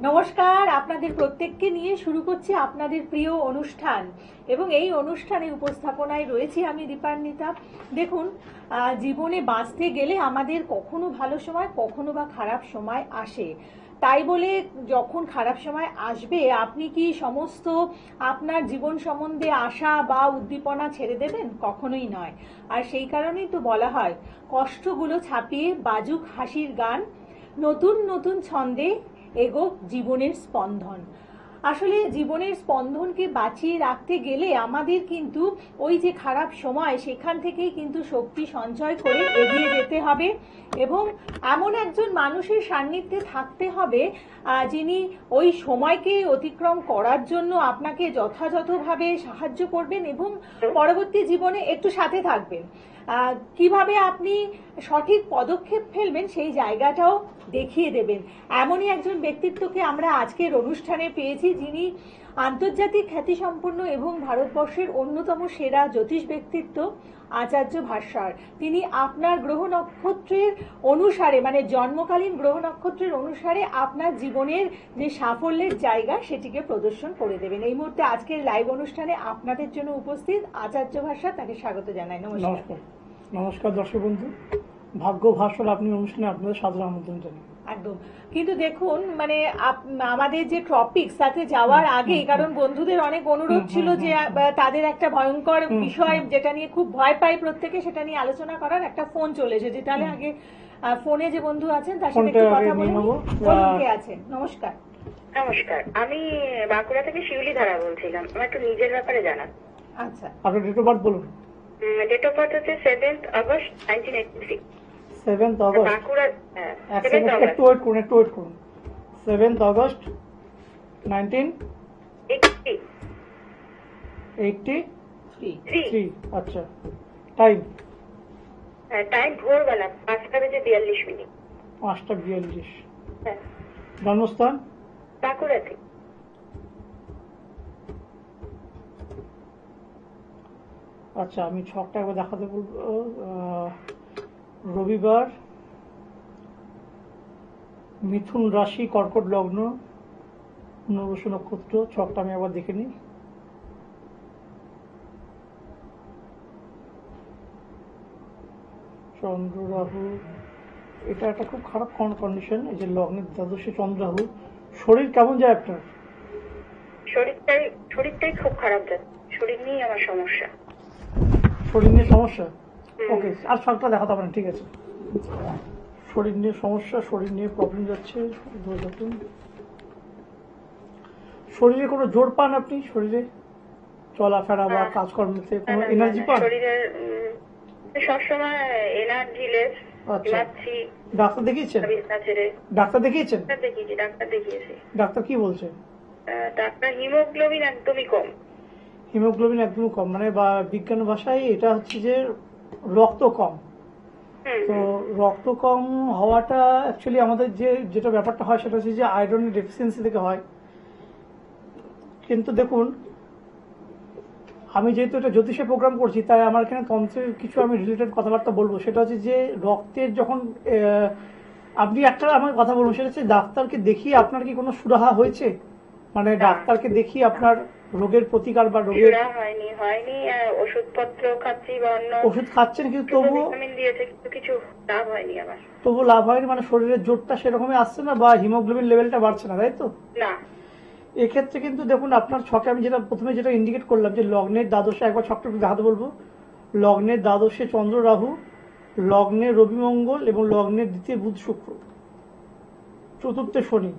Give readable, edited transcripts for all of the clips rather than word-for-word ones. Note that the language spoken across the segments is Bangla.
নমস্কার, আপনাদের প্রত্যেককে নিয়ে শুরু করছি আপনাদের প্রিয় অনুষ্ঠান এবং এই অনুষ্ঠানে উপস্থাপনায় রয়েছি আমি দীপান্বিতা। দেখুন, জীবনে বাঁচতে গেলে আমাদের কখনো ভালো সময় কখনো বা খারাপ সময় আসে। তাই বলে যখন খারাপ সময় আসবে আপনি কি সমস্ত আপনার জীবন সম্বন্ধে আশা বা উদ্দীপনা ছেড়ে দেবেন? কখনোই নয়। আর সেই কারণেই তো বলা হয়, কষ্টগুলো ছাপিয়ে বাজুক হাসির গান, নতুন নতুন ছন্দে এগোক জীবনের স্পন্দন। আসলে জীবনের স্পন্দনকে বাঁচিয়ে রাখতে গেলে আমাদের কিন্তু ওই যে খারাপ সময় সেখান থেকেই কিন্তু শক্তি সঞ্চয় করে এগিয়ে যেতে হবে এবং এমন একজন মানুষের সান্নিধ্যে থাকতে হবে যিনি ওই সময়কে অতিক্রম করার জন্য আপনাকে যথাযথভাবে সাহায্য করবেন এবং পরবর্তী জীবনে একটু সাথে থাকবেন। কিভাবে আপনি সঠিক পদক্ষেপ ফেলবেন সেই জায়গাটাও দেখিয়ে দেবেন। এমনই একজন ব্যক্তিত্বকে আমরা আজকের অনুষ্ঠানে পেয়েছি, যিনি আন্তর্জাতিক খ্যাতিসম্পন্ন এবং ভারতবর্ষের অন্যতম সেরা জ্যোতিষ ব্যক্তিত্ব আচার্য ভাস্কর। তিনি আপনার গ্রহ নক্ষত্রের অনুসারে, মানে জন্মকালীন গ্রহ নক্ষত্রের অনুসারে আপনার জীবনের যে সাফল্যের জায়গা সেটিকে প্রদর্শন করে দেবেন। এই মুহূর্তে আজকের লাইভ অনুষ্ঠানে আপনাদের জন্য উপস্থিত আচার্য ভাস্কর, তাকে স্বাগত জানাই। নমস্কার। নমস্কার দর্শক বন্ধু, ভাগ্য ভাস্কর আপনি অনুষ্ঠানে আপনাদের সাদর আমন্ত্রণ জানাই। একদম। কিন্তু দেখুন, মানে আমাদের যে টপিক সাথে যাওয়ার আগে, কারণ বন্ধুদের অনেক অনুরোধ ছিল যে তাদের একটা ভয়ঙ্কর বিষয় যেটা নিয়ে খুব ভয় পায় প্রত্যেকে, সেটা নিয়ে আলোচনা করার একটা ফোন চলে এসেছে। তাহলে আগে ফোনে যে বন্ধু আছেন তার সাথে একটু কথা বলে নিই। বলুন, কে আছেন? নমস্কার। নমস্কার, আমি বাঁকুড়া থেকে শিউলি ধারা বলছিলাম। আমার একটু নিজের ব্যাপারে জানার। আচ্ছা, আপনার ডেট অফ বার্থ বলুন। ডেট অফ বার্থ হচ্ছে 7th August 1986। 7th August। Bankura. একটু ওয়েট করুন। 7th August 1983। আচ্ছা, টাইম? টাইম ভোরবেলা 5:42। 5:42। হ্যাঁ। জন্মস্থান? বাঁকুড়া থেকে। আচ্ছা, আমি ছকটা একবার দেখাতে বলবো। রবিবার, মিথুন রাশি, কর্কট লগ্ন, পুনর্বসু নক্ষত্র। ছকটা আমি একবার দেখে নিই। চন্দ্র রাহু, এটা একটা খুব খারাপ কন্ডিশন। এই যে লগ্নের দ্বাদশে চন্দ্র রাহু। শরীর কেমন যায় আপনার? শরীরটাই খুব খারাপ যাচ্ছে। শরীর নিয়েই আমার সমস্যা। শরীর নিয়ে সমস্যা? ওকে, আর ছকটা দেখাতে পারেন, ঠিক আছে। শরীর নিয়ে সমস্যা, শরীর নিয়ে প্রবলেম যাচ্ছে। শরীরে কোনো জোর পান আপনি? শরীরে চলাফেরা বা কাজকর্মতে কোনো এনার্জি পান? শরীরের সবসময় এনার্জি লেস। আচ্ছা, ডাক্তার দেখিয়েছেন? ডাক্তার দেখিয়েছি। ডাক্তার কি বলছে? ডাক্তার হিমোগ্লোবিন একদমই কম। হিমোগ্লোবিন একদমই কম, মানে বা বিজ্ঞান ভাষায় এটা হচ্ছে যে রক্ত কম। তো রক্ত কম হওয়াটা অ্যাকচুয়ালি আমাদের যেটা ব্যাপারটা হয় সেটা হচ্ছে যে আয়রনের ডেফিসিয়েন্সি থেকে হয়। কিন্তু দেখুন, আমি যেহেতু এটা জ্যোতিষের প্রোগ্রাম করছি, তাই আমার এখানে তন্ত্রের কিছু আমি রিলেটেড কথাবার্তা বলবো। সেটা হচ্ছে যে রক্তের যখন আপনি একটা আমার কথা বলবো, সেটা হচ্ছে ডাক্তারকে দেখিয়ে আপনার কি কোনো সুরাহা হয়েছে? মানে ডাক্তারকে দেখিয়ে আপনার রোগের প্রতিকার বা রোগের হয়নি। ওষুধপত্র খাচ্ছি বা অন্য ওষুধ খাচ্ছেন, কিন্তু তবুও কিছু লাভ হয়নি আমার। তবু লাভ হয়নি, মানে শরীরের জোরটা সেরকমই আসছে না বা হিমোগ্লোবিন লেভেলটা বাড়ছে না, তাই তো? না। এক্ষেত্রে কিন্তু দেখুন, আপনার ছকে আমি প্রথমে যেটা ইন্ডিকেট করলাম যে লগ্নের দ্বাদশে, একবার ছকটা একটু দেখাতে বলবো। লগ্নের দ্বাদশে চন্দ্র রাহু, লগ্নের রবি মঙ্গল এবং লগ্নের দ্বিতীয় বুধ শুক্র, চতুর্থে শনি।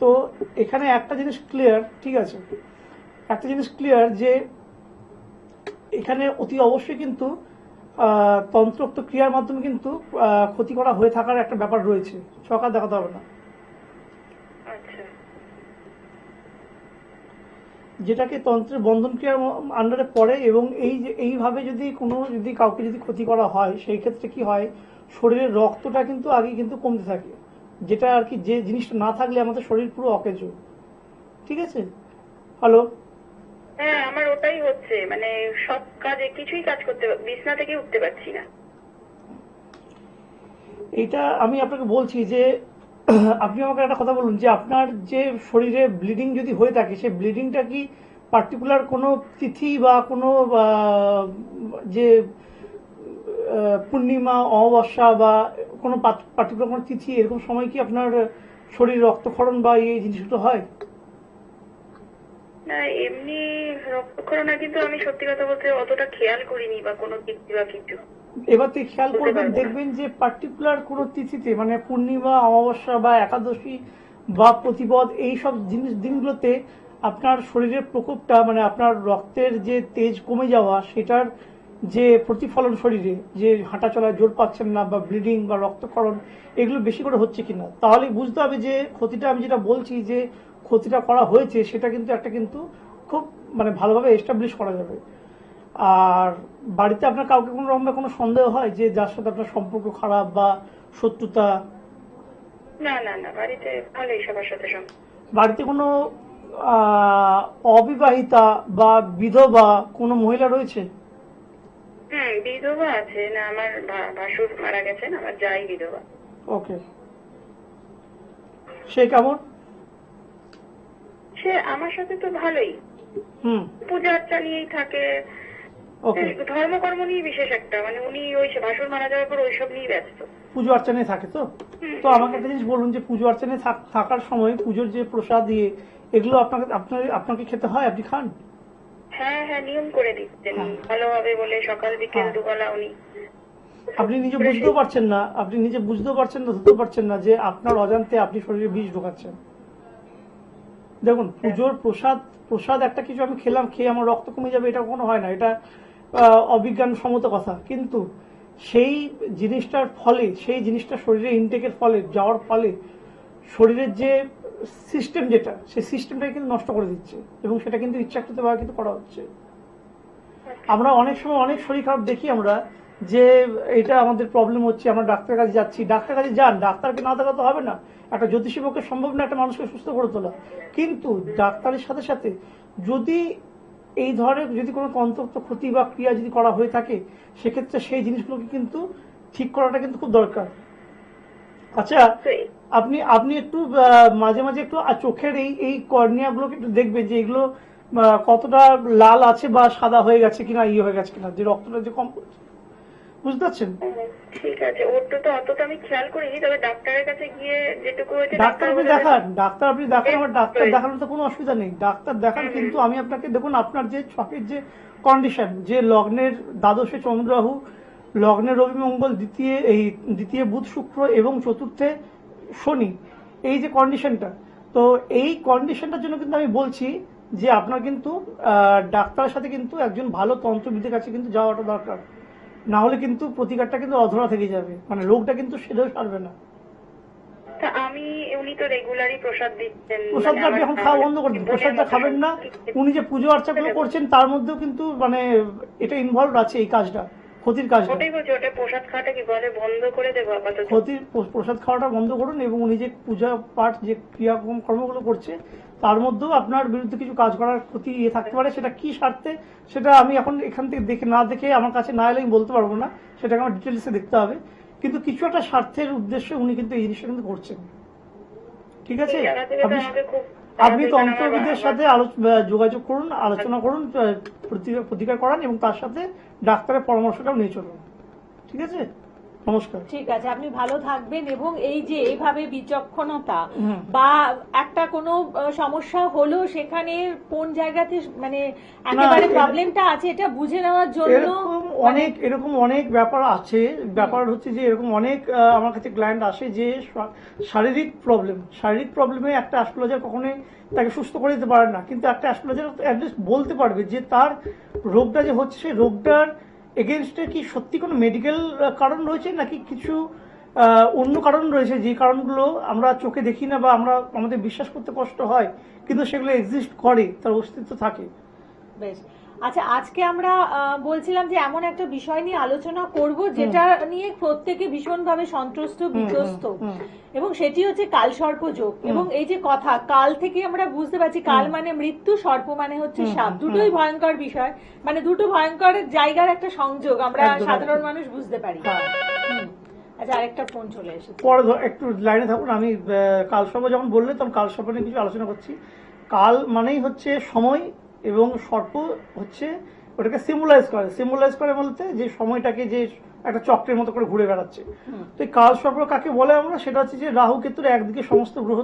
তো এখানে একটা জিনিস ক্লিয়ার, ঠিক আছে, একটা জিনিস ক্লিয়ার যে এখানে অতি অবশ্যই কিন্তু তন্ত্রোক্ত ক্রিয়ার মাধ্যমে কিন্তু ক্ষতি করা হয়ে থাকার একটা ব্যাপার রয়েছে। ছক আর দেখাতে হবে না। যেটাকে তন্ত্রের বন্ধন ক্রিয়ার আন্ডারে পড়ে, এবং এইভাবে যদি কাউকে যদি ক্ষতি করা হয়, সেই ক্ষেত্রে কি হয়, শরীরের রক্তটা কিন্তু আগে কিন্তু কমতে থাকে, যেটা আর কি, যে জিনিসটা না থাকলে আমাদের শরীর পুরো অকেজো। ঠিক আছে? হ্যালো? হ্যাঁ, আমার ওটাই হচ্ছে, মানে সব কাজে কিছুই কাজ করতে, বিছনা থেকে উঠতে পারছি না। এটা আমি আপনাকে বলছি যে আপনি আমাকে একটা কথা বলুন যে আপনার যে শরীরে ব্লিডিং যদি হয়ে থাকে সেই ব্লিডিংটা কি পার্টিকুলার কোনো তিথি বা কোনো যে পূর্ণিমা অমাবস্যা বা কোনো পার্টিকুলার কোনো তিথি এরকম সময় কি আপনার শরীর রক্তক্ষরণ বা এই জিনিসগুলো হয়? না এমনি রক্তক্ষরণ হয়, কিন্তু আমি সত্যি কথা বলতে অতটা খেয়াল করিনি বা কোনো কিছু বা কিছু। এবার থেকে খেয়াল বলতে করবেন, পারবো না। দেখবেন যে পার্টিকুলার কোনো তিথিতে মানে পূর্ণিমা অমাবস্যা বা একাদশী বা প্রতিপদ এইসব দিনগুলোতে আপনার শরীরের প্রকোপটা মানে আপনার রক্তের যে তেজ কমে যাওয়া সেটার যে প্রতিফলন শরীরে যে হাঁটা চলায় জোর পাচ্ছেন না বা ব্লিডিং বা রক্তক্ষরণ এগুলো বেশি করে হচ্ছে কিনা, তাহলে বুঝতে হবে যে ক্ষতিটা আমি যেটা বলছি যে ক্ষতিটা করা হয়েছে সেটা কিন্তু একটা কিন্তু খুব মানে ভালোভাবে এস্টাবলিশ করা যাবে। আর বাড়িতে আপনার কাউকে কোনো রকমের কোনো সন্দেহ হয় যে যার সাথে আপনার সম্পর্ক খারাপ বা শত্রুতা? না না না, বাড়িতে ভালোই সবার সাথে সম্পর্ক। বাড়িতে কোনো অবিবাহিতা বা বিধবা কোনো মহিলা রয়েছে? বিধবা আছে না, আমার ভাসুর মারা গেছেন, আমার যাই বিধবা। ওকে, সে কেমন? সে আমার সাথে তো ভালোই, হুম, পূজা আর্চা নিয়েই থাকে। ওকে। ধর্মকর্ম নিয়ে বিশেষ একটা, মানে উনি ওই ভাসুর মারা যাওয়ার পর ওইসব নিয়ে ব্যস্ত। পুজো অর্চনায় থাকে তো? তো আমাকে একটা জিনিস বলুন যে পুজো অর্চনায় থাকার সময় পুজোর যে প্রসাদ দিয়ে এগুলো আপনাকে খেতে হয়, আপনি খান? হ্যাঁ হ্যাঁ, নিয়ম করে দিচ্ছেন হ্যাঁ। ভালোভাবে বলে, সকাল বিকেল হ্যাঁ। দুবেলা উনি। আপনি নিজে বুঝতেও পারছেন না, ধরতেও পারছেন না যে আপনার অজান্তে আপনি শরীরে বিষ ঢোকাচ্ছেন। দেখুন, পুজোর প্রসাদ একটা কিছু আমি খেলাম, খেয়ে আমার রক্ত কমে যাবে, এটা কখনো হয় না, এটা অবিজ্ঞানসম্মত কথা। কিন্তু সেই জিনিসটার ফলে, সেই জিনিসটা শরীরে ইনটেকের ফলে, যাওয়ার ফলে শরীরের যে সিস্টেম যেটা, সেই সিস্টেমটাকে কিন্তু নষ্ট করে দিচ্ছে এবং সেটা কিন্তু ইচ্ছাকৃতভাবে কিন্তু করা হচ্ছে। আমরা অনেক সময় অনেক শরীর খারাপ দেখি আমরা যে এটা আমাদের প্রবলেম হচ্ছে, আমরা ডাক্তারের কাছে যাচ্ছি, ডাক্তারের কাছে যান, ডাক্তারকে না দেখাতে হবে না, একটা জ্যোতিষী পক্ষে সম্ভব না একটা মানুষকে সুস্থ করে তোলা। কিন্তু ডাক্তারের সাথে সাথে যদি এই ধরনের যদি কোনো তন্ত্রোক্ত ক্ষতি বা ক্রিয়া যদি করা হয়ে থাকে সেক্ষেত্রে সেই জিনিসগুলোকে কিন্তু ঠিক করাটা কিন্তু খুব দরকার। আচ্ছা, আপনি একটু মাঝে মাঝে একটু চোখের এই কর্নিয়াগুলোকে একটু দেখবেন যে এগুলো কতটা লাল আছে বা সাদা হয়ে গেছে কিনা, হয়ে গেছে কিনা, যে রক্তটা যে কম পড়ছে, বুঝতে পারছেন? ঠিক আছে, ওটা তো অতটা আমি খেয়াল করিনি, তবে ডাক্তারের কাছে গিয়ে যেটুকু হয়েছে ডাক্তার আপনি দেখান, আমার ডাক্তার দেখানোর তো কোনো অসুবিধা নেই, ডাক্তার দেখান। কিন্তু আমি আপনাকে দেখুন, আপনার যে ছকের যে কন্ডিশন, যে লগ্নের দ্বাদশে চন্দ্র রাহু, লগ্নের রবি মঙ্গল, দ্বিতীয় বুধ শুক্র এবং চতুর্থে শনি, এই যে কন্ডিশনটা, তো এই কন্ডিশনটার জন্য কিন্তু আমি বলছি যে আপনার কিন্তু ডাক্তারের সাথে কিন্তু একজন ভালো তন্ত্রবিদের কাছে কিন্তু যাওয়াটা দরকার, না হলে কিন্তু প্রতিকারটা কিন্তু অধরা থেকে যাবে, মানে রোগটা কিন্তু সেটাও সারবে না। উনি তো রেগুলারই প্রসাদ দিচ্ছেন, প্রসাদটা আপনি এখন খাওয়া বন্ধ করে দিন, প্রসাদটা খাবেন না। উনি যে পুজো আর্চাগুলো করছেন তার মধ্যেও কিন্তু মানে এটা ইনভলভ আছে, এই কাজটা, ক্ষতির কাজটা। ওটাই বলছি, ওটা প্রসাদ খাওয়াটা কি বলে বন্ধ করে দেবো আপাতত? প্রসাদ খাওয়াটা বন্ধ করুন এবং উনি যে পূজা পাঠ যে কর্মগুলো করছে তার মধ্যেও আপনার বিরুদ্ধে কিছু কাজ করার ক্ষতি থাকতে পারে, সেটা কি স্বার্থে সেটা আমি এখন এখান থেকে দেখে আমার কাছে না এলে আমি বলতে পারবো না, সেটাকে আমার ডিটেলসে দেখতে হবে। কিন্তু কিছু একটা স্বার্থের উদ্দেশ্যে উনি কিন্তু এই জিনিসটা কিন্তু করছেন। ঠিক আছে, আপনি তন্ত্রবিদের সাথে যোগাযোগ করুন, আলোচনা করুন, প্রতিকার করান এবং তার সাথে ডাক্তারের পরামর্শটাও নিয়ে চলুন। ঠিক আছে, নমস্কার। ঠিক আছে, আপনি ভালো থাকবেন। এবং এই যে এইভাবে বিচক্ষণতা বা একটা কোনো সমস্যা হলো সেখানে কোন জায়গাতে মানে একেবারে প্রবলেমটা আছে এটা বুঝে নেওয়ার জন্য এরকম অনেক ব্যাপার আছে। ব্যাপার হচ্ছে যে এরকম অনেক আমার কাছে ক্লায়েন্ট আসে যে শারীরিক প্রবলেমে একটা অ্যাস্ট্রোলজার কখনোই তাকে সুস্থ করে দিতে পারে না, কিন্তু একটা অ্যাস্ট্রোলজার অ্যাটলিস্ট বলতে পারবে যে তার রোগটা যে হচ্ছে সেই রোগটার এগেনস্টে কি সত্যি কোনো মেডিকেল কারণ রয়েছে নাকি কিছু অন্য কারণ রয়েছে, যে কারণগুলো আমরা চোখে দেখি না বা আমাদের বিশ্বাস করতে কষ্ট হয়, কিন্তু সেগুলো এক্সিস্ট করে, তার অস্তিত্ব থাকে। বেশ, আচ্ছা, আজকে আমরা বলছিলাম যে এমন একটা বিষয় নিয়ে আলোচনা করব যেটা নিয়ে প্রত্যেকে ভীষণভাবে সন্ত্রস্ত, বিধ্বস্ত, এবং সেটি হচ্ছে কালসর্প যোগ। এবং এই যে কথা, কাল থেকে আমরা বুঝতে পারছি কাল মানে মৃত্যু, সর্প মানে হচ্ছে সাপ, দুটোই ভয়ঙ্কর বিষয়, মানে দুটো ভয়ঙ্কর জায়গার একটা সংযোগ আমরা সাধারণ মানুষ বুঝতে পারি। আচ্ছা, আরেকটা ফোন চলে এসেছে। পরে একটু লাইনে থাকুন। আমি কালসর্প যখন বললে তখন কালসর্প নিয়ে কিছু আলোচনা করছি। কাল মানেই হচ্ছে সময়, এবং সর্প হচ্ছে ওটাকে সিম্বলাইজ করে বলতে যে সময়টাকে যে একটা চক্রের মতো করে ঘুরে বেড়াচ্ছে। তো এই কালসর্প কাকে বলে আমরা, সেটা হচ্ছে যে রাহু কেতুর একদিকে সমস্ত গ্রহ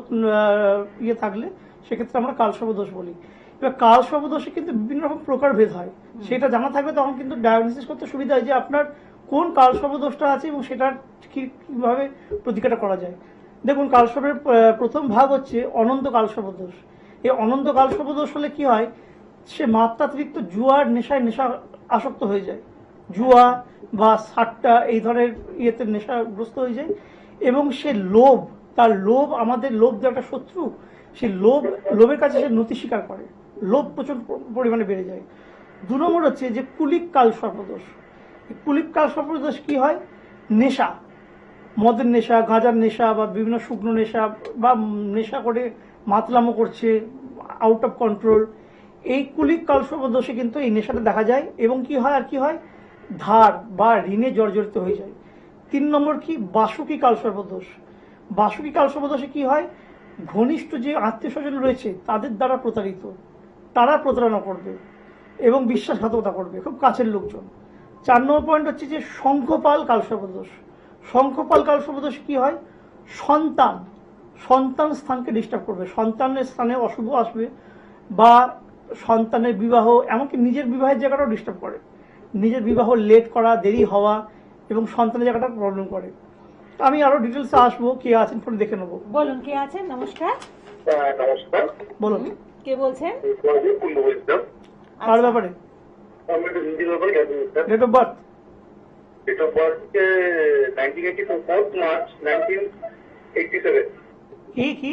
ইয়ে থাকলে সেক্ষেত্রে আমরা কালসর্প দোষ বলি। এবার কালসর্প দোষে কিন্তু বিভিন্ন রকম প্রকারভেদ হয়, সেটা জানা থাকবে তখন কিন্তু ডায়াগনোসিস করতে সুবিধা হয় যে আপনার কোন কালসর্প দোষটা আছে এবং সেটার কিভাবে প্রতিকারটা করা যায়। দেখুন, কালসর্পের প্রথম ভাগ হচ্ছে অনন্ত কালসর্প দোষ। এই অনন্ত কালসর্প দোষ হলে কি হয়, সে মাত্রাতিরিক্ত জুয়ার নেশা আসক্ত হয়ে যায়, জুয়া বা সাট্টা এই ধরনের ইয়েতে নেশাগ্রস্ত হয়ে যায়, এবং সে তার লোভ, আমাদের লোভ যে একটা শত্রু, সেই লোভের কাছে সে নতি স্বীকার করে, লোভ প্রচুর পরিমাণে বেড়ে যায়। 2 নম্বর হচ্ছে যে কুলিক কাল সর্পদোষ। কুলিক কাল সর্পদোষ কি হয়, নেশা, মদের নেশা, গাঁজার নেশা বা বিভিন্ন শুকনো নেশা, বা নেশা করে মাতলামো করছে, আউট অফ কন্ট্রোল। এই কুলিক কাল সর্পদোষে কিন্তু এই নেশাটা দেখা যায়, এবং কি হয় ধার বা ঋণে জর্জরিত হয়ে যায়। 3 নম্বর কি, বাসুকি কাল সর্পদোষ। বাসুকি কাল সর্পদোষে কি হয়, ঘনিষ্ঠ যে আত্মীয় স্বজন রয়েছে তাদের দ্বারা প্রতারিত, তারা প্রতারণা করবে এবং বিশ্বাসঘাতকতা করবে, খুব কাছের লোকজন। 4 নম্বর পয়েন্ট হচ্ছে যে শঙ্খপাল কালসর্পদোষ। শঙ্খপাল কালসর্পদোষে কি হয়, সন্তান স্থানকে ডিস্টার্ব করবে, সন্তানের স্থানে অশুভ আসবে, বা সন্তানের বিবাহ, এমনকি নিজের বিবাহের জায়গাটাও ডিস্টার্ব করে, নিজের বিবাহ লেট করা, দেরি হওয়া, এবং সন্তানের জায়গাটা প্রবলেম করে। আমি আরো ডিটেলসে আসবো, কে আছেন ফোনে দেখে নেবো। বলুন, কে আছেন? নমস্কার, নমস্কার। বলুন, কে বলছেন? কার ব্যাপারে? Date of birth? Date of birth 1982, 4th March 1987. কি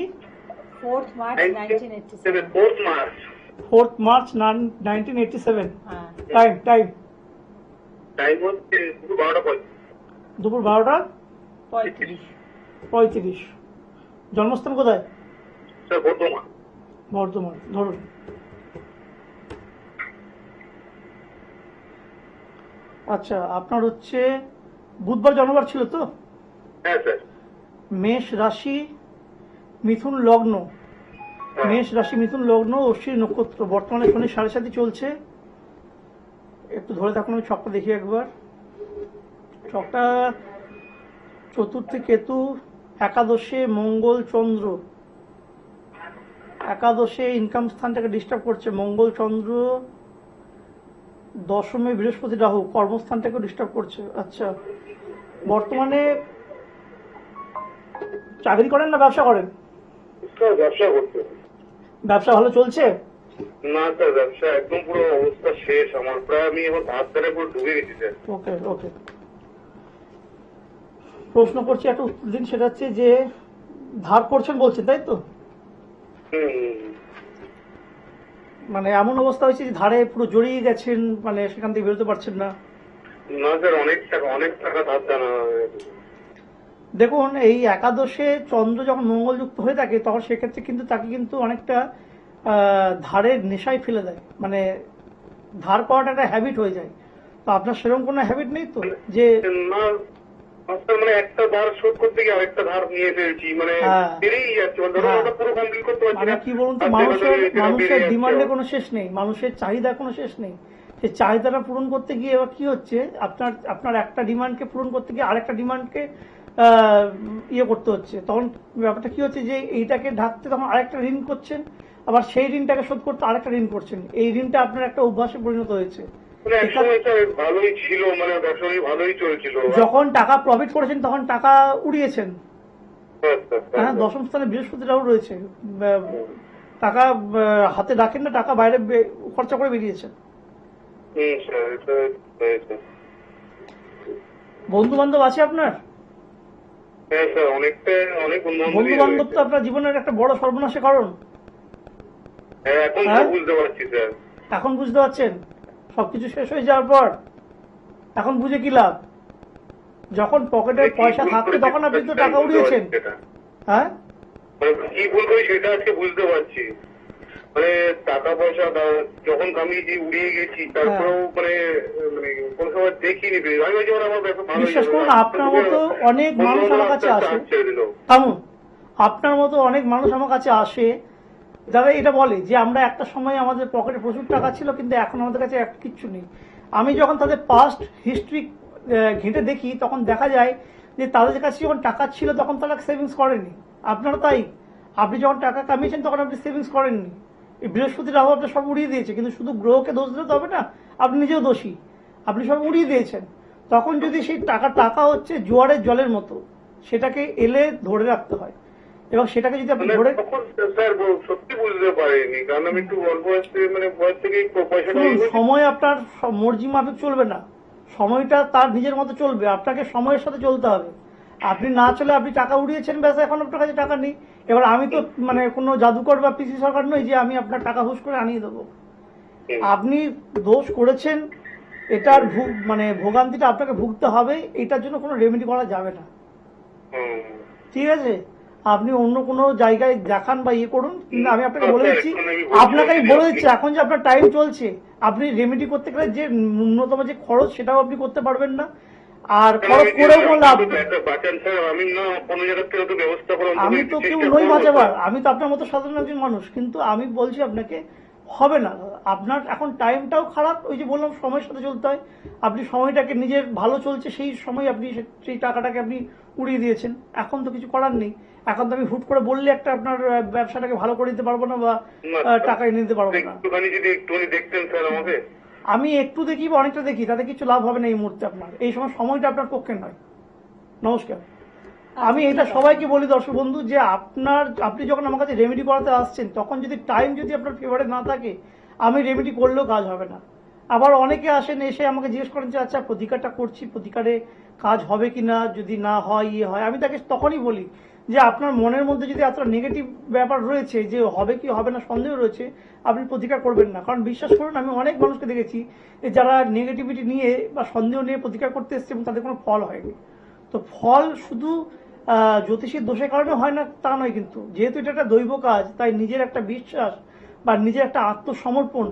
4th March 1987। 4th March. 4th March 1987। হ্যাঁ, টাইম Time হচ্ছে দুপুর 12টা 35। জন্মস্থান কোথায়? স্যার বর্তমান। বর্ধমান। ধরুন, আচ্ছা, আপনার হচ্ছে বুধবার জন্মবার ছিল তো? হ্যাঁ স্যার। মেষ রাশি, মিথুন লগ্ন, অশ্বিনী নক্ষত্র। বর্তমানে শনি 7.5 চলছে। একটু ধরে থাকুন, আমি ছকটা দেখি একবার। ছকটা চতুর্থে কেতু, একাদশে মঙ্গল চন্দ্র, একাদশে ইনকাম স্থানটাকে ডিস্টার্ব করছে মঙ্গল চন্দ্র, দশমে বৃহস্পতি রাহু কর্মস্থানটাকে ডিস্টার্ব করছে। আচ্ছা, বর্তমানে চাকরি করেন না ব্যবসা করেন? স্যার ব্যবসা করতে। ব্যবসা ভালো চলছে? না স্যার, ব্যবসা একদম পুরো অবস্থা শেষ আমার, প্রায় আমি এখন ধার ধারে পুরো ডুবে গেছি স্যার। ওকে, প্রশ্ন করছি, একটা উত্তর দিন। সেটা হচ্ছে যে ধার করছেন বলছেন, তাই তো? মানে এমন অবস্থা হয়েছে যে ধারে পুরো জড়িয়ে গেছেন, মানে সেখান থেকে বেরোতে পারছেন না? না স্যার, অনেক টাকা ধার জানা। দেখুন, এই একাদশে চন্দ্র যখন মঙ্গলযুক্ত হয়ে থাকে তখন সেক্ষেত্রে কিন্তু তাকে কিন্তু অনেকটা ধারের নেশায় ফেলে দেয়, মানে ধার করাটা একটা হ্যাবিট হয়ে যায়। তো আপনার সেরকম কোনো হ্যাবিট নেই তো যে? না স্যার, মানে একটা ধার শোধ করতে গিয়ে আরেকটা ধার নিয়ে ফেলছি, মানে বেড়েই যাচ্ছে, পুরো কমপ্লিট করতে পারছি মানে না। কি বলুন তো, মানুষের ডিমান্ডে কোনো শেষ নেই, মানুষের চাহিদা কোনো শেষ নেই। সেই চাহিদাটা পূরণ করতে গিয়ে এবার কি হচ্ছে, আপনার একটা ডিমান্ডকে পূরণ করতে গিয়ে আরেকটা ডিমান্ডকে ইয়ে করতে হচ্ছে। তখন ব্যাপারটা কি হচ্ছে যে এইটাকে ঢাকতে তখন আরেকটা ঋণ করছেন, আবার সেই ঋণটাকে শোধ করতে আরেকটা ঋণ করছেন। এই ঋণটা আপনার একটা অভ্যাসে পরিণত হয়েছে। ভালোই ছিল, মানে ব্যবসা ভালোই চলছিল, যখন টাকা প্রফিট করেছেন তখন টাকা উড়িয়েছেন। হ্যাঁ, দশম স্থানে বৃহস্পতি রাহু রয়েছে, টাকা হাতে রাখেন না, টাকা বাইরে খরচা করে বেরিয়েছেন। বন্ধু বান্ধব আছে আপনার? হ্যাঁ স্যার, অনেক বন্ধু বান্ধব তো আপনার জীবনের একটা বড় সর্বনাশের কারণ। এখন বুঝতে পারছি স্যার। এখন বুঝতে পারছেন? সবকিছু শেষ হয়ে যাওয়ার পর এখন বুঝে কি লাভ? যখন পকেটে পয়সা থাকতো তখন আপনি তো টাকা উড়িয়েছেন। হ্যাঁ, কি ভুল করি সেটা আজকে বুঝতে পারছি। মানে টাকা পয়সা যখন আমি উড়িয়ে গেছি, তারপরেও মানে কোনো সবাই দেখিনি, আমি ওই যেমন আমার ব্যাপার ভালো বিশ্বাস করুন, আপনার মতো অনেক মানুষ আমার কাছে আসে, ছেড়ে দিল। থামুন, আপনার মতো অনেক মানুষ আমার কাছে আসে যারা এটা বলে যে আমরা একটা সময় আমাদের পকেটে প্রচুর টাকা ছিল কিন্তু এখন আমাদের কাছে কিচ্ছু নেই। আমি যখন তাদের পাস্ট হিস্ট্রি ঘেঁটে দেখি তখন দেখা যায় যে তাদের কাছে যখন টাকা ছিল তখন তারা সেভিংস করেনি। আপনারা তাই, আপনি যখন টাকা কামিয়েছেন তখন আপনি সেভিংস করেননি। এই বৃহস্পতি রাহু আপনার সব উড়িয়ে দিয়েছে, কিন্তু শুধু গ্রহকে দোষ দিলে তো হবে না, আপনি নিজেও দোষী, আপনি সব উড়িয়ে দিয়েছেন। তখন যদি সেই টাকা হচ্ছে জোয়ারের জলের মতো, সেটাকে এলে ধরে রাখতে হয় এবং সেটাকে যদি আপনি ধরে তখন স্যার সত্যি বুঝতে পারিনি, কারণ আমি একটু অল্প বয়স থেকেই পয়সাটা শুনুন, সময় আপনার মর্জি মাফিক চলবে না, সময়টা তার নিজের মতো চলবে, আপনাকে সময়ের সাথে চলতে হবে। আপনি না চলে আপনি টাকা উড়িয়েছেন, ব্যাস এখন আপনার কাছে টাকা নেই। এবার আমি তো মানে কোনো জাদুকর বা পিসি সরকার নই যে আমি আপনার টাকা হুশ করে আনিয়ে দেবো। আপনি দোষ করেছেন, এটার মানে ভোগান্তিটা আপনাকে ভুগতে হবে, এটার জন্য কোনো রেমেডি করা যাবে না, ঠিক আছে? আপনি অন্য কোনো জায়গায় দেখান বা ইয়ে করুন, কিন্তু আমি আপনাকে বলে দিচ্ছি, এখন যে আপনার টাইম চলছে, আপনি রেমেডি করতে গেলে যে ন্যূনতম যে খরচ সেটাও আপনি করতে পারবেন না, আর খরচ করেও কোনো লাভ নেই। আমি তো কেউ নই বাঁচাবার, আমি তো আপনার মতো সাধারণ একজন মানুষ, কিন্তু আমি বলছি আপনাকে হবে না। আপনার এখন টাইমটাও খারাপ, ওই যে বললাম সময়ের সাথে চলতে হয়, আপনি সময়টাকে নিজের ভালো চলছে সেই সময় আপনি সেই টাকাটাকে আপনি উড়িয়ে দিয়েছেন। এখন তো কিছু করার নেই, এখন তো আমি হুট করে বললে একটা আপনার ব্যবসাটাকে ভালো করে দিতে পারবো না বা টাকা এনে দিতে পারবো না। একটুখানি দেখতেন স্যার আমাকে। আমি একটু দেখি বা অনেকটা দেখি, তাতে কিছু লাভ হবে না এই মুহূর্তে, আপনার এই সময় সময়টা আপনার পক্ষে নয়। নমস্কার। আমি এটা সবাইকে বলি দর্শক বন্ধু, যে আপনি যখন আমার কাছে রেমেডি করাতে আসছেন তখন যদি টাইম যদি আপনার ফেভারে না থাকে, আমি রেমেডি করলেও কাজ হবে না। আবার অনেকে আসেন, এসে আমাকে জিজ্ঞেস করেন যে আচ্ছা প্রতিকারটা করছি, প্রতিকারে কাজ হবে কিনা, যদি না হয় ইয়ে হয়, আমি তাকে তখনই বলি যে আপনার মনের মধ্যে যদি এত নেগেটিভ ব্যাপার রয়েছে যে হবে কি হবে না সন্দেহ রয়েছে, আপনি প্রতিকার করবেন না। কারণ বিশ্বাস করুন, আমি অনেক মানুষকে দেখেছি যারা নেগেটিভিটি নিয়ে বা সন্দেহ নিয়ে প্রতিকার করতে এসছে এবং তাদের কোনো ফল হয়নি। তো ফল শুধু জ্যোতিষীর দোষের কারণে হয় না তা নয়, কিন্তু যেহেতু এটা একটা দৈব কাজ, তাই নিজের একটা বিশ্বাস বা নিজের একটা আত্মসমর্পণ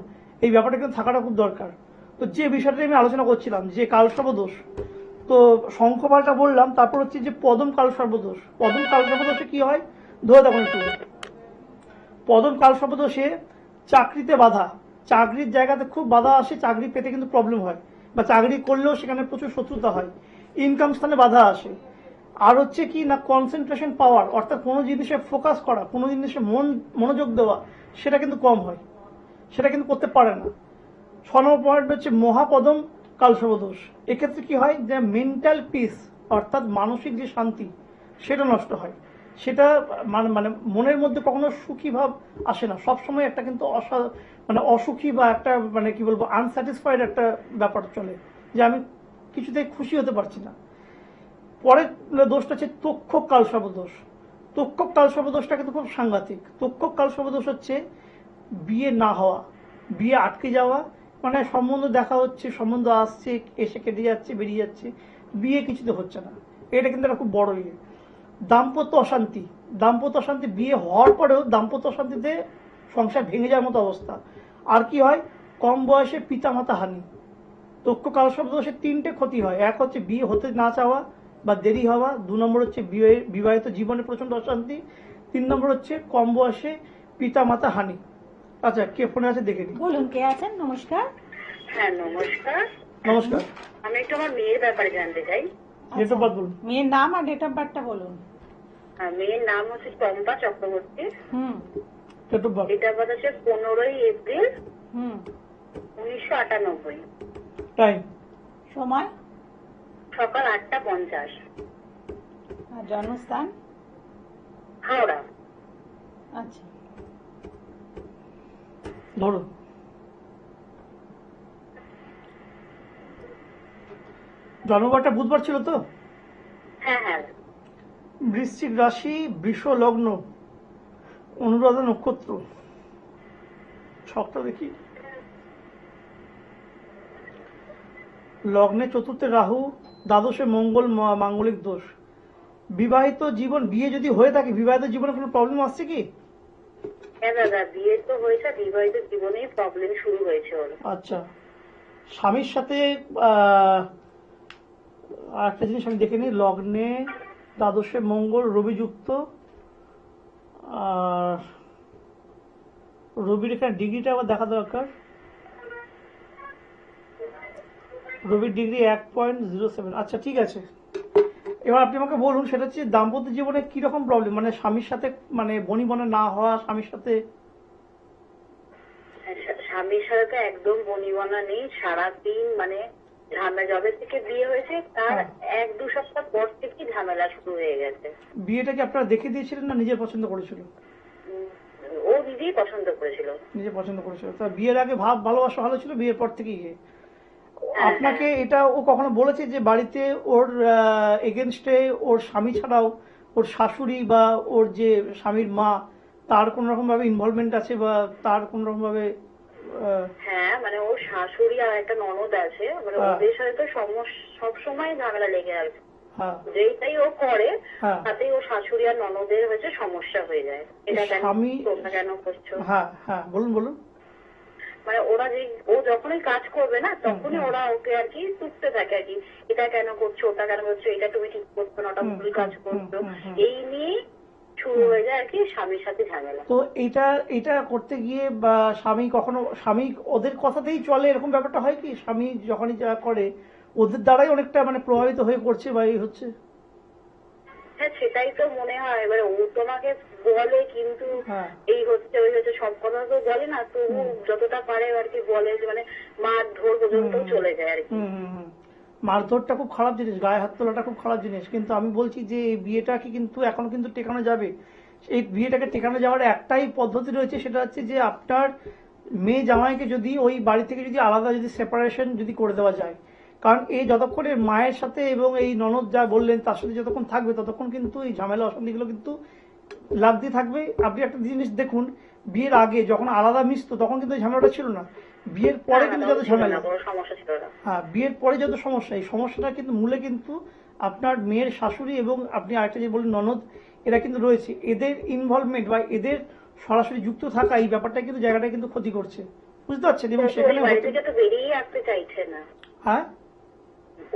এই ব্যাপারটা কিন্তু থাকাটা খুব দরকার। তো যে বিষয়টা আমি আলোচনা করছিলাম যে কালসর্প দোষ, তো শঙ্খপালটা বললাম, তারপর হচ্ছে যে পদম কালসর্প দোষ। পদম কালসর্প দোষে কি হয়, ধরে দেখুন একটু, পদম কালসর্প দোষে চাকরিতে বাধা, চাকরির জায়গাতে খুব বাধা আসে, চাকরি পেতে কিন্তু প্রবলেম হয়, বা চাকরি করলেও সেখানে প্রচুর শত্রুতা হয়, ইনকাম স্থানে বাধা আসে। আর হচ্ছে কি না, কনসেন্ট্রেশন পাওয়ার, অর্থাৎ কোনো জিনিসে ফোকাস করা, কোনো জিনিসে মনোযোগ দেওয়া, সেটা কিন্তু কম হয়, সেটা কিন্তু করতে পারে না। 6 নম্বর পয়েন্ট হচ্ছে মহাপদম কালসর্প দোষ। এক্ষেত্রে কি হয়, যে মেন্টাল পিস, অর্থাৎ মানসিক যে শান্তি সেটা নষ্ট হয়, সেটা মানে মনের মধ্যে কখনো সুখী ভাব আসে না, সবসময় একটা কিন্তু মানে অসুখী বা একটা মানে কি বলবো আনস্যাটিসফাইড একটা ব্যাপার চলে, যে আমি কিছুতেই খুশি হতে পারছি না। পরের দোষটা হচ্ছে তক্ষক কালসর্প দোষ। তক্ষক কালসর্প দোষটা কিন্তু খুব সাংঘাতিক। তক্ষক কালসর্প দোষ হচ্ছে বিয়ে না হওয়া, বিয়ে আটকে যাওয়া, মানে সম্বন্ধ দেখা হচ্ছে, সম্বন্ধ আসছে, এসে কেটে যাচ্ছে, বেরিয়ে যাচ্ছে, বিয়ে কিছুতে হচ্ছে না, এটা কিন্তু একটা খুব বড় ইয়ে। দাম্পত্য অশান্তি, দাম্পত্য অশান্তি, বিয়ে হওয়ার পরেও দাম্পত্য অশান্তিতে সংসার ভেঙে যাওয়ার মতো অবস্থা। আর কি হয়, কম বয়সে পিতামাতা হানি। তক্ষ কালসর্প দোষে 3টে ক্ষতি হয়, এক হচ্ছে বিয়ে হতে না চাওয়া বা দেরি হওয়া, 2 নম্বর হচ্ছে বিবাহিত জীবনে প্রচন্ড অশান্তি, 3 নম্বর হচ্ছে কম বয়সে পিতামাতা হানি। আচ্ছা, কে ফোনে আছে দেখে নিই। বলুন, কে আছেন? নমস্কার। হ্যাঁ নমস্কার। নমস্কার। আমি একটু আমার মেয়ের ব্যাপারে জানতে চাই। ডেট অফ বার্থ বলুন। মেয়ের নাম আর ডেট অফ বার্থটা বলুন। মেয়ের নাম হচ্ছে Champa Chakraborty. Date of birth. Date of birth হচ্ছে 15ই এপ্রিল 1998। টাইম? সময়? সকাল 8টা 50। আর জন্মস্থান? হাওড়া। আচ্ছা, ধরুন। জন্মবারটা বুধবার ছিল তো? হ্যাঁ হ্যাঁ। বৃশ্চিক রাশি, বৃষ লগ্ন, অনুরাধা নক্ষত্র। ছকটা দেখি। লগ্নে চতুর্থে রাহু, দ্বাদশে মঙ্গল, মাঙ্গলিক দোষ। বিবাহিত জীবন, বিয়ে যদি হয়ে থাকে, বিবাহিত জীবনে কোনো প্রবলেম আসছে কি? হ্যাঁ দাদা, বিয়ে তো হয়েছে, বিবাহিত জীবনেই প্রবলেম শুরু হয়েছে ওর। আচ্ছা, স্বামীর সাথে আরেকটা জিনিস আমি দেখে নিই, লগ্নে দ্বাদশে মঙ্গল রবি যুক্ত, আর রবির এখানে ডিগ্রিটা আবার দেখা দরকার। রবির ডিগ্রি 1.07। আচ্ছা ঠিক আছে, এবার আপনি আমাকে বলুন সেটা হচ্ছে দাম্পত্য জীবনে কিরকম প্রবলেম, মানে স্বামীর সাথে মানে বনিবনা না হওয়া, স্বামীর সাথে স্বামীর সাথে তো একদম বনিবনা নেই, সারাদিন মানে ঝামেলা, জবে থেকে বিয়ে হয়েছে তার হ্যাঁ। 1-2 সপ্তাহ পর থেকে ঝামেলা শুরু হয়ে গেছে। বিয়েটা কি আপনারা দেখে দিয়েছিলেন না নিজের পছন্দ করেছিল? ও নিজেই পছন্দ করেছিল। নিজে পছন্দ করেছিল। তা বিয়ের আগে ভালোবাসা ভালো ছিল, বিয়ের পর থেকে আপনাকে এটা ও কখনো বলেছে যে বাড়িতে ওর এগেনস্টে ওর স্বামী ছাড়াও ওর শাশুড়ি বা ওর যে স্বামীর মা তার কোন রকম ভাবে ইনভলভমেন্ট আছে, বা তার কোন রকম ভাবে হ্যাঁ মানে ওর শাশুড়ি আর একটা ননদ আছে, মানে হ্যাঁ। ওদের সাথে তো সব সময় ঝামেলা লেগে আছে। হ্যাঁ যেটাই ও করে হ্যাঁ তাতেই ও শাশুড়ি আর ননদের হচ্ছে সমস্যা হয়ে যায়। এটা কেন স্বামী- তোমরা কেন করছো? হ্যাঁ হ্যাঁ বলুন বলুন। মানে ওরা যে ও যখনই কাজ করবে না তখনই ওরা ওকে আর কি টুকতে থাকে আর কি, এটা কেন করছো, ওটা কেন করছো, এটা তুমি ঠিক করছো না, ওটা ভুল কাজ করছো, এই নিয়ে শুরু হয়ে যায় আর কি স্বামীর সাথে ঝামেলা। তো এটা করতে গিয়ে বা স্বামী ওদের কথাতেই চলে, এরকম ব্যাপারটা হয় কি স্বামী যখনই যা করে ওদের দ্বারাই অনেকটা মানে প্রভাবিত হয়ে পড়ছে বা এই হচ্ছে? হ্যাঁ সেটাই তো মনে হয়। এবারে ও তোমাকে বলে কিন্তু হ্যাঁ। এই হচ্ছে ওই হচ্ছে সব কথা তো বলে না, তো ও যতটা পারে আর কি বলে, যে মানে মারধর পর্যন্ত চলে যায় আর কি। মারধরটা খুব খারাপ জিনিস, গায়ে হাত তোলাটা খুব খারাপ জিনিস, কিন্তু আমি বলছি যে এই বিয়েটাকে কিন্তু এখনো কিন্তু টেকানো যাবে। এই বিয়েটাকে টেকানো যাওয়ার একটাই পদ্ধতি রয়েছে, সেটা হচ্ছে যে আপনার মেয়ে জামাইকে যদি ওই বাড়ি থেকে যদি আলাদা যদি সেপারেশন যদি করে দেওয়া যায়, কারণ এই যতক্ষণ এর মায়ের সাথে এবং এই ননদ যা বললেন তার সাথে যতক্ষণ থাকবে ততক্ষণ কিন্তু এই ঝামেলা অশান্তিগুলো কিন্তু লাগতে থাকবে। আপনি একটা জিনিস দেখুন, বিয়ের আগে যখন আলাদা মিশতো তখন কিন্তু এই ঝামেলাটা ছিল না, বিয়ের পরে কিন্তু যত ঝামেলা, সমস্যা ছিল না। হ্যাঁ বিয়ের পরে যত সমস্যা, এই সমস্যাটা কিন্তু মূলে কিন্তু আপনার মেয়ের শাশুড়ি এবং আপনি আরেকটা যে বললেন ননদ, এরা কিন্তু রয়েছে, এদের ইনভলভমেন্ট বা এদের সরাসরি যুক্ত থাকা এই ব্যাপারটা কিন্তু জায়গাটা কিন্তু ক্ষতি করছে, বুঝতে পারছেন? এবং সেখানে ওই বাড়ি থেকে তো বেরিয়ে আসতে চাইছে না। হ্যাঁ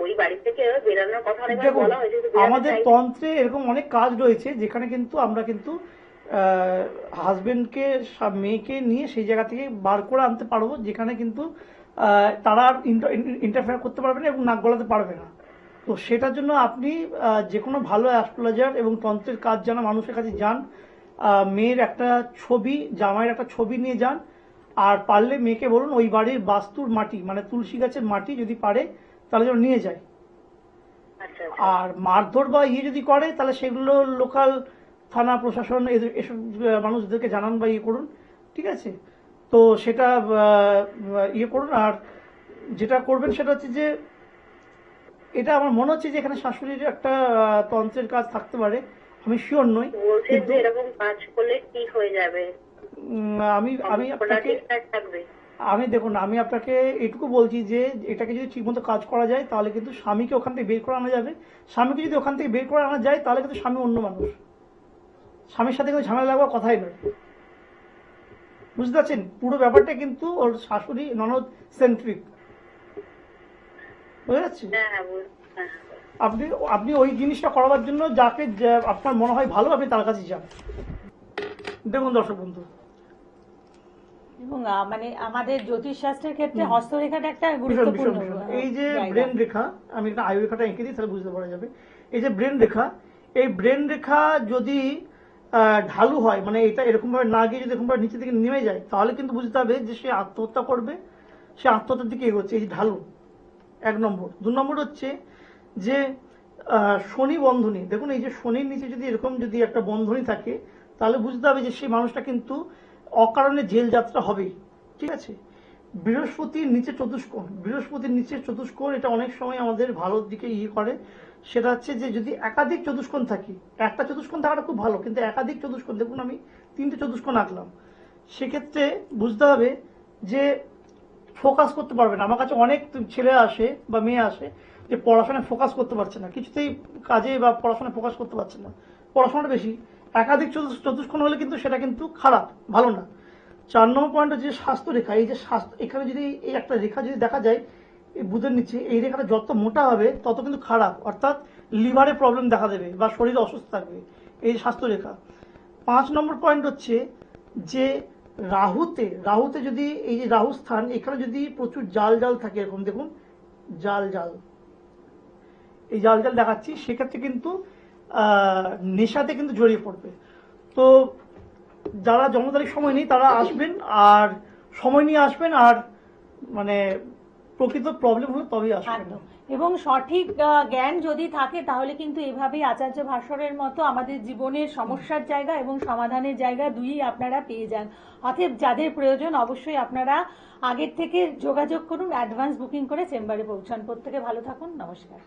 ওই বাড়ি থেকে বেরানোর কথা অনেকবার দেখুন, বলা হয়েছে, কিন্তু আমাদের তন্ত্রে এরকম অনেক কাজ রয়েছে যেখানে কিন্তু আমরা কিন্তু হাজবেন্ডকে মেয়েকে নিয়ে সেই জায়গা থেকে বার করে আনতে পারবো, যেখানে কিন্তু তারা ইন্টারফেয়ার করতে পারবে না এবং নাক গলাতে পারবে না। তো সেটার জন্য আপনি যে কোনো ভালো অ্যাস্ট্রোলজার এবং তন্ত্রের কাজ জানা মানুষের কাছে যান, মেয়ের একটা ছবি, জামাইয়ের একটা ছবি নিয়ে যান, আর পারলে মেয়েকে বলুন ওই বাড়ির বাস্তুর মাটি মানে তুলসী গাছের মাটি যদি পারে তাহলে যেন নিয়ে যায়। আচ্ছা আর মারধর বা যদি করে তাহলে সেগুলো লোকাল থানা প্রশাসন এসব মানুষদেরকে জানান বা করুন, ঠিক আছে? তো সেটা করুন। আর যেটা করবেন সেটা হচ্ছে যে এটা আমার মনে হচ্ছে যে এখানে শাশুড়ির একটা তন্ত্রের কাজ থাকতে পারে, আমি শিওর নই, বলছেন কিন্তু যে এরকম কাজ করলে কি হয়ে যাবে, আমি আপনাকে থাকবে। দেখুন আমি আপনাকে এটুকু বলছি যে এটাকে যদি ঠিকমতো কাজ করা যায় তাহলে কিন্তু স্বামীকে ওখান থেকে বের করে আনা যাবে। স্বামীকে যদি ওখান থেকে বের করে আনা যায় তাহলে কিন্তু স্বামী অন্য মানুষ, স্বামীর সাথে কিন্তু ঝামেলা লাগবার কথাই নয়, বুঝতে পারছেন? পুরো ব্যাপারটা কিন্তু ওর শাশুড়ি ননদ সেন্ট্রিক, বুঝতে পারছি? আপনি ওই জিনিসটা করাবার জন্য যাকে আপনার মনে হয় ভালো আপনি তার কাছে যান। দেখুন দর্শক বন্ধু, এবং মানে আমাদের জ্যোতিষ শাস্ত্রের ক্ষেত্রে হস্তরেখাটা একটা ভীষণ গুরুত্বপূর্ণ ভীষণ এই যে জায়গা। ব্রেন রেখা, আমি একটা আয়ু রেখাটা এঁকে দিই তাহলে বুঝতে পারা যাবে। এই যে ব্রেন রেখা, এই ব্রেন রেখা যদি ঢালু হয়, মানে এটা এরকম ভাবে না গিয়ে যদি এরকম ভাবে নিচে থেকে নেমে যায় তাহলে কিন্তু বুঝতে হবে যে সে আত্মহত্যা করবে, সে আত্মহত্যার দিকে এগোচ্ছে। এই যে ঢালু 1 নম্বর। 2 নম্বর হচ্ছে যে শনি বন্ধনী, দেখুন এই যে শনির নিচে যদি এরকম যদি একটা বন্ধনী থাকে তাহলে বুঝতে হবে যে সেই মানুষটা কিন্তু অকারণে জেল যাত্রা হবেই, ঠিক আছে? বৃহস্পতির নিচে চতুষ্কোণ, বৃহস্পতির নিচে চতুষ্কোণ এটা অনেক সময় আমাদের ভালোর দিকে করে, সেটা হচ্ছে যে যদি একাধিক চতুষ্কোণ থাকি, একটা চতুষ্কোণ থাকাটা খুব ভালো, কিন্তু একাধিক চতুষ্কোণ, দেখুন আমি 3টে চতুষ্কোণ আঁকলাম, সেক্ষেত্রে বুঝতে হবে যে ফোকাস করতে পারবে না। আমার কাছে অনেক ছেলে আসে বা মেয়ে আসে যে পড়াশোনায় ফোকাস করতে পারছে না, কিছুতেই কাজে বা পড়াশোনায় ফোকাস করতে পারছে না, পড়াশোনাটা বেশি। একাধিক চতুষ্কোণ হলে কিন্তু সেটা কিন্তু খারাপ, ভালো না। 4 নম্বর পয়েন্ট হচ্ছে স্বাস্থ্য রেখা। এই যে স্বাস্থ্য, এখানে যদি এই একটা রেখা যদি দেখা যায়, এই বুধের নিচে এই রেখাটা যত মোটা হবে তত কিন্তু খারাপ, অর্থাৎ লিভারে প্রবলেম দেখা দেবে বা শরীর অসুস্থ থাকবে, এই স্বাস্থ্য রেখা। 5 নম্বর পয়েন্ট হচ্ছে যে রাহুতে যদি এই যে রাহু স্থান, এখানে যদি প্রচুর জাল থাকে, এরকম দেখুন জাল এই জাল দেখাচ্ছি, সেক্ষেত্রে কিন্তু নেশাতে কিন্তু জড়িয়ে পড়বে। তো যারা জন্ম তারিখ সময় নেই তারা আসবেন, আর সময় নিয়ে আসবেন, আর মানে প্রকৃত প্রবলেম হলে তবেই আসবেন। একদম। এবং সঠিক জ্ঞান যদি থাকে তাহলে কিন্তু এভাবেই আচার্য ভাস্বরের মতো আমাদের জীবনের সমস্যার জায়গা এবং সমাধানের জায়গা দুইই আপনারা পেয়ে যান। অতএব যাদের প্রয়োজন অবশ্যই আপনারা আগের থেকে যোগাযোগ করুন, অ্যাডভান্স বুকিং করে চেম্বারে পৌঁছান। প্রত্যেকে ভালো থাকুন, নমস্কার।